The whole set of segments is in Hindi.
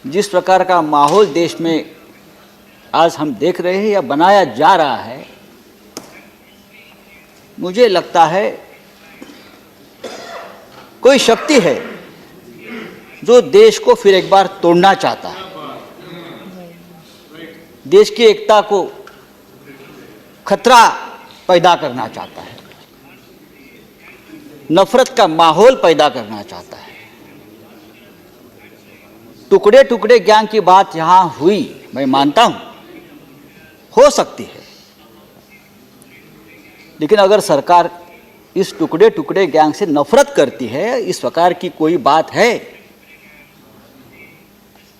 जिस प्रकार का माहौल देश में आज हम देख रहे हैं या बनाया जा रहा है, मुझे लगता है कोई शक्ति है जो देश को फिर एक बार तोड़ना चाहता है, देश की एकता को खतरा पैदा करना चाहता है, नफरत का माहौल पैदा करना चाहता है। टुकड़े टुकड़े ज्ञान की बात यहां हुई, मैं मानता हूं, हो सकती है, लेकिन अगर सरकार इस टुकड़े टुकड़े ज्ञान से नफरत करती है, इस प्रकार की कोई बात है,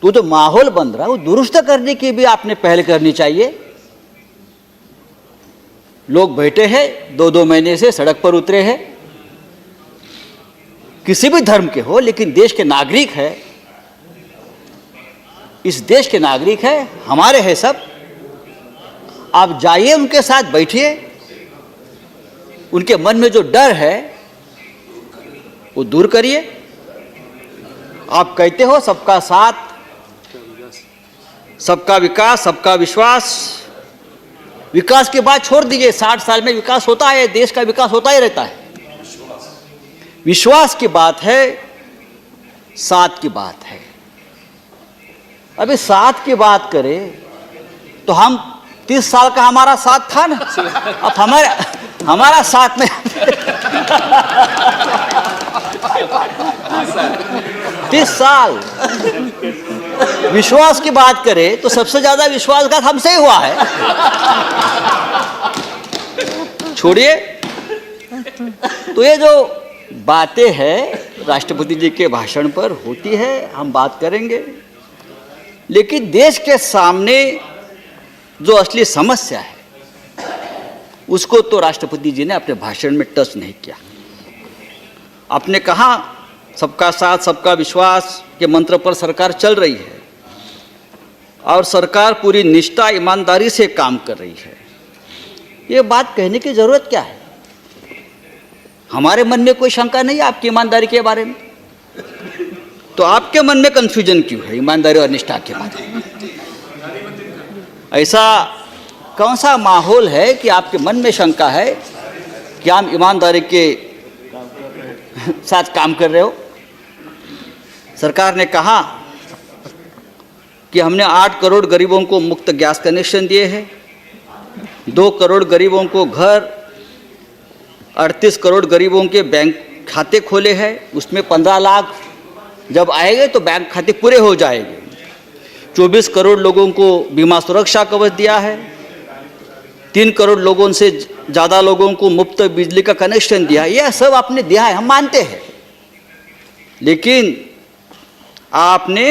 तो जो माहौल बन रहा है वो दुरुस्त करने की भी आपने पहल करनी चाहिए। लोग बैठे हैं, 2-2 महीने से सड़क पर उतरे हैं, किसी भी धर्म के हो, लेकिन देश के नागरिक है, इस देश के नागरिक है, हमारे हैं सब। आप जाइए, उनके साथ बैठिए, उनके मन में जो डर है वो दूर करिए। आप कहते हो सबका साथ, सबका विकास, सबका विश्वास। विकास की बात छोड़ दीजिए, 60 साल में विकास होता है, देश का विकास होता ही रहता है। विश्वास की बात है, साथ की बात है। अभी साथ की बात करें तो हम 30 साल का हमारा साथ था ना, अब हमारा साथ में 30 साल। विश्वास की बात करें तो सबसे ज्यादा विश्वासघात हमसे ही हुआ है। छोड़िए, तो ये जो बातें हैं राष्ट्रपति जी के भाषण पर होती है, हम बात करेंगे, लेकिन देश के सामने जो असली समस्या है उसको तो राष्ट्रपति जी ने अपने भाषण में टच नहीं किया। आपने कहा सबका साथ, सबका विश्वास के मंत्र पर सरकार चल रही है और सरकार पूरी निष्ठा, ईमानदारी से काम कर रही है। ये बात कहने की जरूरत क्या है? हमारे मन में कोई शंका नहीं है आपकी ईमानदारी के बारे में, तो आपके मन में कंफ्यूजन क्यों है ईमानदारी और निष्ठा के बारे में? ऐसा कौन सा माहौल है कि आपके मन में शंका है कि आप ईमानदारी के साथ काम कर रहे हो? सरकार ने कहा कि हमने 8 करोड़ गरीबों को मुफ्त गैस कनेक्शन दिए हैं, 2 करोड़ गरीबों को घर, 38 करोड़ गरीबों के बैंक खाते खोले हैं, उसमें 15 लाख जब आएंगे तो बैंक खाते पूरे हो जाएंगे। 24 करोड़ लोगों को बीमा सुरक्षा कवच दिया है, 3 करोड़ लोगों से ज़्यादा लोगों को मुफ्त बिजली का कनेक्शन दिया है। यह सब आपने दिया है, हम मानते हैं, लेकिन आपने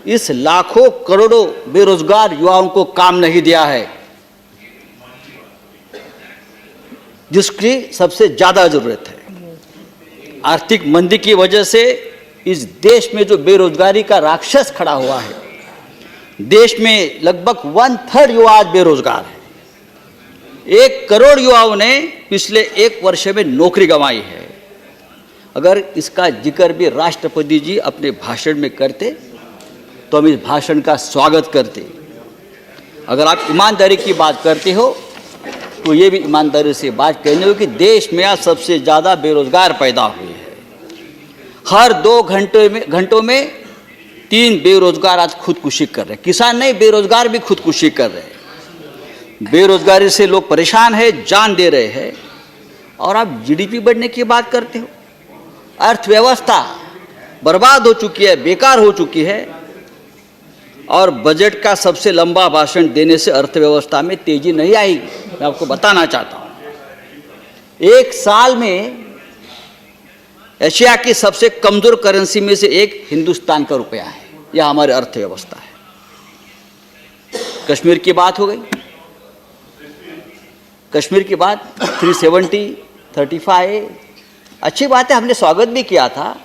इस लाखों करोड़ों बेरोजगार युवाओं को काम नहीं दिया है, जिसकी सबसे ज़्यादा ज़रूरत है। आर्थिक मंदी की वजह से इस देश में जो बेरोजगारी का राक्षस खड़ा हुआ है, देश में लगभग 1/3 युवा आज बेरोजगार है। 1 करोड़ युवाओं ने पिछले 1 वर्ष में नौकरी गंवाई है। अगर इसका जिक्र भी राष्ट्रपति जी अपने भाषण में करते तो हम इस भाषण का स्वागत करते। अगर आप ईमानदारी की बात करते हो तो ये भी ईमानदारी से बात कहनी हो कि देश में आज सबसे ज़्यादा बेरोजगार पैदा हुए हैं। हर 2 घंटों में 3 बेरोजगार आज खुदकुशी कर रहे हैं। किसान नहीं, बेरोजगार भी खुदकुशी कर रहे हैं। बेरोजगारी से लोग परेशान हैं, जान दे रहे हैं, और आप जीडीपी बढ़ने की बात करते हो। अर्थव्यवस्था बर्बाद हो चुकी है, बेकार हो चुकी है, और बजट का सबसे लंबा भाषण देने से अर्थव्यवस्था में तेजी नहीं आएगी। मैं आपको बताना चाहता हूं, 1 साल में एशिया की सबसे कमजोर करेंसी में से एक हिंदुस्तान का रुपया है। यह हमारी अर्थव्यवस्था है। कश्मीर की बात हो गई, कश्मीर की बात 370, 35 अच्छी बात है, हमने स्वागत भी किया था,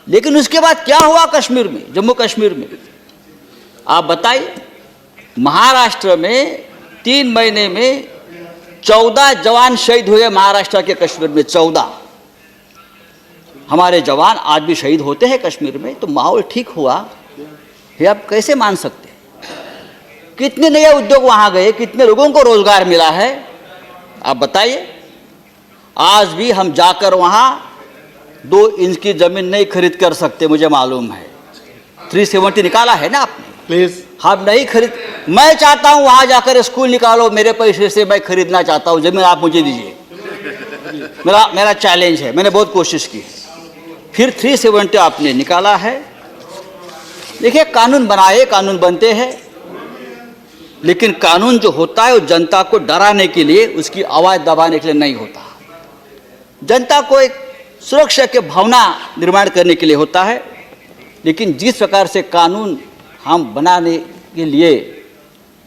लेकिन उसके बाद क्या हुआ कश्मीर में, जम्मू कश्मीर में? आप बताइए। महाराष्ट्र में 3 महीने में 14 जवान शहीद हुए, महाराष्ट्र के कश्मीर में 14। हमारे जवान आज भी शहीद होते हैं कश्मीर में, तो माहौल ठीक हुआ ये आप कैसे मान सकते? कितने नए उद्योग वहाँ गए, कितने लोगों को रोजगार मिला है, आप बताइए। आज भी हम जाकर वहाँ 2 इंच की ज़मीन नहीं खरीद कर सकते, मुझे मालूम है। 370 निकाला है ना आपने, प्लीज। हम नहीं खरीद। मैं चाहता हूँ वहाँ जाकर स्कूल निकालो, मेरे पैसे से मैं खरीदना चाहता हूँ ज़मीन, आप मुझे दीजिए। मेरा चैलेंज है, मैंने बहुत कोशिश की। फिर 370 आपने निकाला है। देखिए, कानून बनाए, कानून बनते हैं, लेकिन कानून जो होता है वो जनता को डराने के लिए, उसकी आवाज़ दबाने के लिए नहीं होता। जनता को एक सुरक्षा की भावना निर्माण करने के लिए होता है। लेकिन जिस प्रकार से कानून हम बनाने के लिए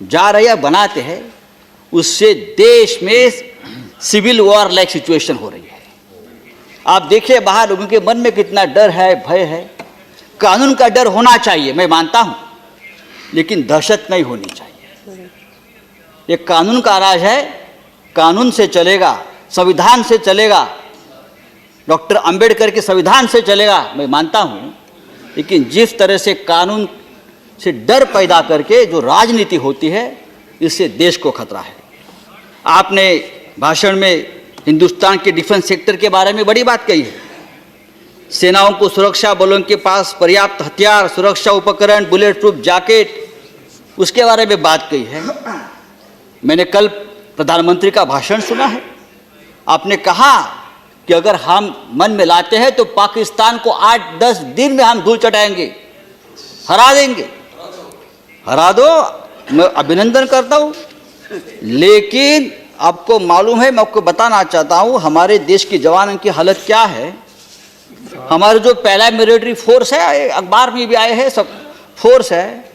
जा रहे हैं, बनाते हैं, उससे देश में सिविल वॉर लाइक सिचुएशन हो रही है। आप देखिए बाहर लोगों के मन में कितना डर है, भय है। कानून का डर होना चाहिए, मैं मानता हूं, लेकिन दहशत नहीं होनी चाहिए। ये कानून का राज है, कानून से चलेगा, संविधान से चलेगा, डॉक्टर अंबेडकर के संविधान से चलेगा, मैं मानता हूं। लेकिन जिस तरह से कानून से डर पैदा करके जो राजनीति होती है, इससे देश को खतरा है। आपने भाषण में हिंदुस्तान के डिफेंस सेक्टर के बारे में बड़ी बात कही है। सेनाओं को सुरक्षा बलों के पास पर्याप्त हथियार, सुरक्षा उपकरण, बुलेट प्रूफ जैकेट, उसके बारे में बात कही है। मैंने कल प्रधानमंत्री का भाषण सुना है। आपने कहा कि अगर हम मन में लाते हैं तो पाकिस्तान को 8-10 दिन में हम धूल चटाएंगे, हरा देंगे। हरा दो, मैं अभिनंदन करता हूँ। लेकिन आपको मालूम है, मैं आपको बताना चाहता हूँ, हमारे देश के जवानों की हालत क्या है। हमारे जो पहला मिलिट्री फोर्स है, अखबार में भी आए हैं, सब फोर्स है,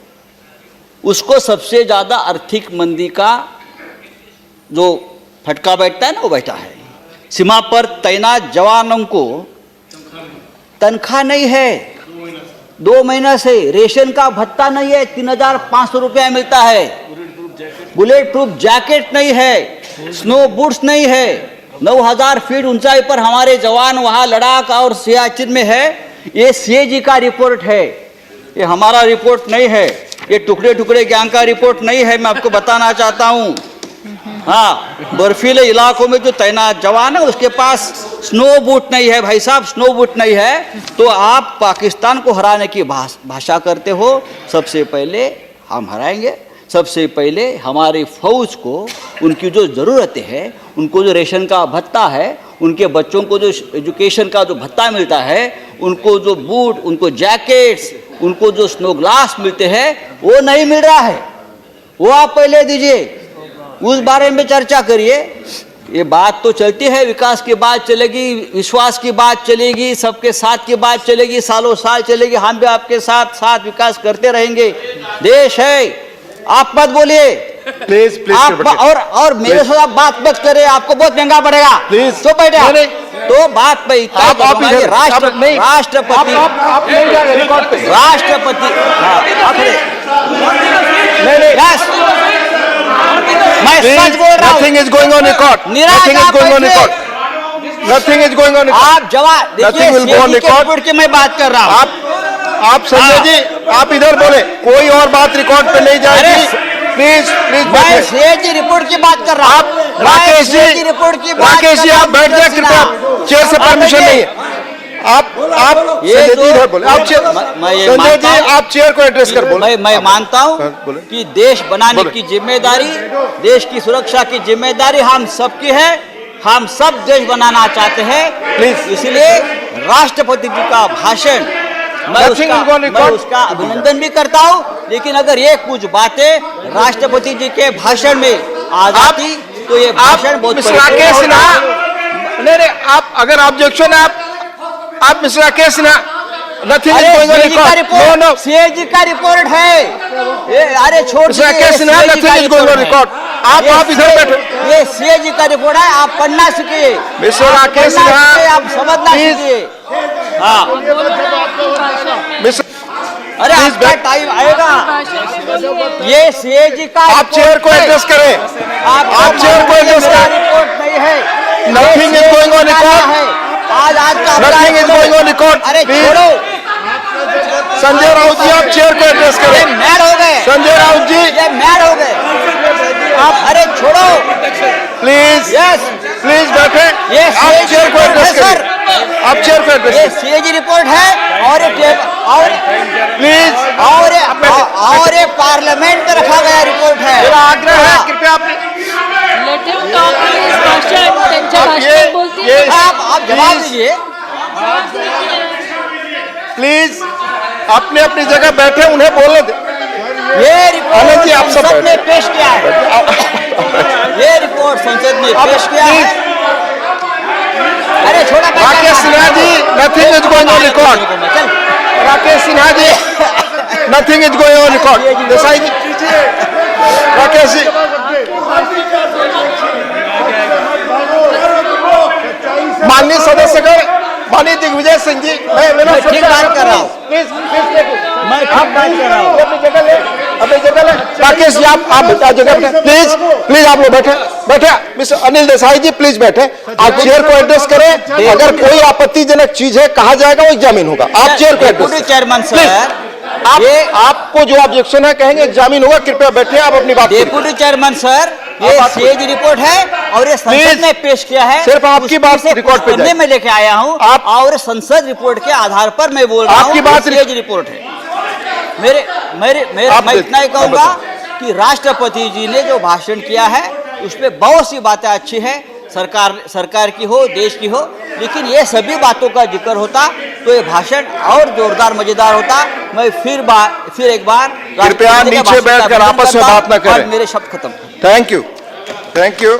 उसको सबसे ज़्यादा आर्थिक मंदी का जो फटका बैठता है ना, वो बैठा है। सीमा पर तैनात जवानों को तनख्वाह नहीं है, 2 महीना से रेशन का भत्ता नहीं है, 3,500 रुपया मिलता है। बुलेट प्रूफ जैकेट नहीं है, स्नो बूट्स नहीं है। 9,000 फीट ऊंचाई पर हमारे जवान वहां लद्दाख और सियाचिन में है। ये सीएजी का रिपोर्ट है, ये हमारा रिपोर्ट नहीं है, ये टुकड़े टुकड़े ज्ञान का रिपोर्ट नहीं है। मैं आपको बताना चाहता हूँ, हाँ, बर्फीले इलाकों में जो तैनात जवान है उसके पास स्नो बूट नहीं है। भाई साहब, स्नो बूट नहीं है तो आप पाकिस्तान को हराने की भाषा करते हो। सबसे पहले हम हराएंगे, सबसे पहले हमारी फौज को उनकी जो ज़रूरतें हैं, उनको जो रेशन का भत्ता है, उनके बच्चों को जो एजुकेशन का जो भत्ता मिलता है, उनको जो बूट, उनको जैकेट्स, उनको जो स्नो ग्लास मिलते हैं, वो नहीं मिल रहा है। वो आप पहले दीजिए, उस बारे में चर्चा करिए। ये बात तो चलती है, विकास की बात चलेगी, विश्वास की बात चलेगी, सबके साथ की बात चलेगी, सालों साल चलेगी। हम भी आपके साथ साथ विकास करते रहेंगे। देश है, आप मत बोलिए प्लीज प्लीज आप, और मेरे साथ आप बात मत करें, आपको बहुत महंगा पड़ेगा। प्लीज तो बैठे तो बात पे राष्ट्रपति मैं सच बोल रहा हूँ। Nothing is going on record. Nothing is going on record. Nothing is going on record. आप जवाब Nothing will go on record. की मैं बात कर रहा हूँ। आप संजय जी, आप इधर बोले, कोई और बात रिकॉर्ड पे नहीं जाएगी। प्लीज प्लीज, मैं सीएजी रिपोर्ट की बात कर रहा हूँ। आप राकेश जी, राकेश जी आप बैठ जाए कृपया, चेयर से परमिशन नहीं है। आप संजय जी इधर बोले, आप संजय जी आप चेयर को एड्रेस कर बोले। मैं मानता हूँ कि देश बनाने की जिम्मेदारी, देश की सुरक्षा की जिम्मेदारी हम सबकी है। हम सब देश बनाना चाहते हैं। प्लीज, इसलिए राष्ट्रपति जी का भाषण मैं उसका अभिनंदन भी करता हूँ। लेकिन अगर ये कुछ बातें राष्ट्रपति जी के भाषण में आ जाती तो ये भाषण बहुत राकेश सिन्हा, नहीं, आप अगर ऑब्जेक्शन है, आप mister Rakesh Sinha, nothing is going on record. No no, CAG का रिपोर्ट है ये। अरे छोड़ mister Rakesh Sinha, nothing is going on record. आप इधर बैठो, ये सीएजी का रिपोर्ट है, आप पढ़ना सीखिए। मिस्टर राकेश सिन्हा, आप समझना सीखिए। हाँ, अरे आपका टाइम आएगा। ये सीएजी का आप चेयर को एड्रेस करें। आप चेयर को एड्रेस करें। रिपोर्ट नहीं है, nothing is going on record. आज का Nothing is going on record. अरे Please. छोड़ो, संजय राउत जी, आप चेयर को एड्रेस ये करें। मैड हो गए, संजय राउत जी, ये मैड हो गए आप। अरे छोड़ो, प्लीज यस, प्लीज बैठे। ये आप CAG चेयर को रिपोर्ट है एड्रेस सर, करें। आप चेयर को एड्रेस ये करें। CAG रिपोर्ट है और प्लीज और ये पार्लियामेंट में रखा गया रिपोर्ट है। मेरा आग्रह है, कृपया आप Let him talk in his भाषण, त्यांच्या भाषणात बोलतील ये- आप जवाब Please. दीजिए। प्लीज अपने अपनी जगह बैठे, उन्हें बोलने दे। ये आनंद जी, रिपोर्ट आप सब संसद बैठे। में पेश किया है, ये रिपोर्ट संसद में आप पेश किया है। प्लीज अरे छोड़ा Rakesh Sinha ji, nothing is going on record. चल, Rakesh Sinha ji, nothing is going on record. Desai ji, Rakesh ji, माननीय सदस्यगण, माननीय दिग्विजय सिंह जी, मैं ठीक बात कर रहा हूँ। प्लीज मैं ठीक बात कर रहा हूँ। अपनी जगह ले, अपनी जगह ले। राकेश जी, आप जगह बैठे, प्लीज प्लीज आप लोग बैठे बैठे। मिस्टर अनिल देसाई जी, प्लीज बैठे। आप चेयर को एड्रेस करें। अगर कोई आपत्तिजनक चीज है, कहा जाएगा, वो एग्जामिन होगा। आप चेयर को एड्रेस डेप्यूटी करें। Chairman Please. सर, ये आपको जो ऑब्जेक्शन है कहेंगे, एग्जामिन होगा। कृपया बैठे, आप अपनी बात करें। डेप्यूटी चेयरमैन सर, ये आप CAG रिपोर्ट है और ये संसद Please. में पेश किया है। सिर्फ आपकी बात उसमें से रिकॉर्ड पे पुस्तकें जाए। मैं लेके आया हूँ आप- और संसद रिपोर्ट के आधार पर मैं बोल रहा हूँ। आपकी बात CAG रिपोर्ट है। मैं इतना ही कहूंगा कि राष्ट्रपति जी ने जो भाषण किया है उसमें बहुत सी बातें अच्छी है, सरकार की हो, देश की हो, लेकिन ये सभी बातों का जिक्र होता तो ये भाषण और जोरदार मजेदार होता। मैं फिर एक बार कृपया राष्ट्रपति के नीचे भाषण का बैठकर अभिनंदन आपस में करता बात न हूं और करें। मेरे शब्द खत्म। Thank you, thank you.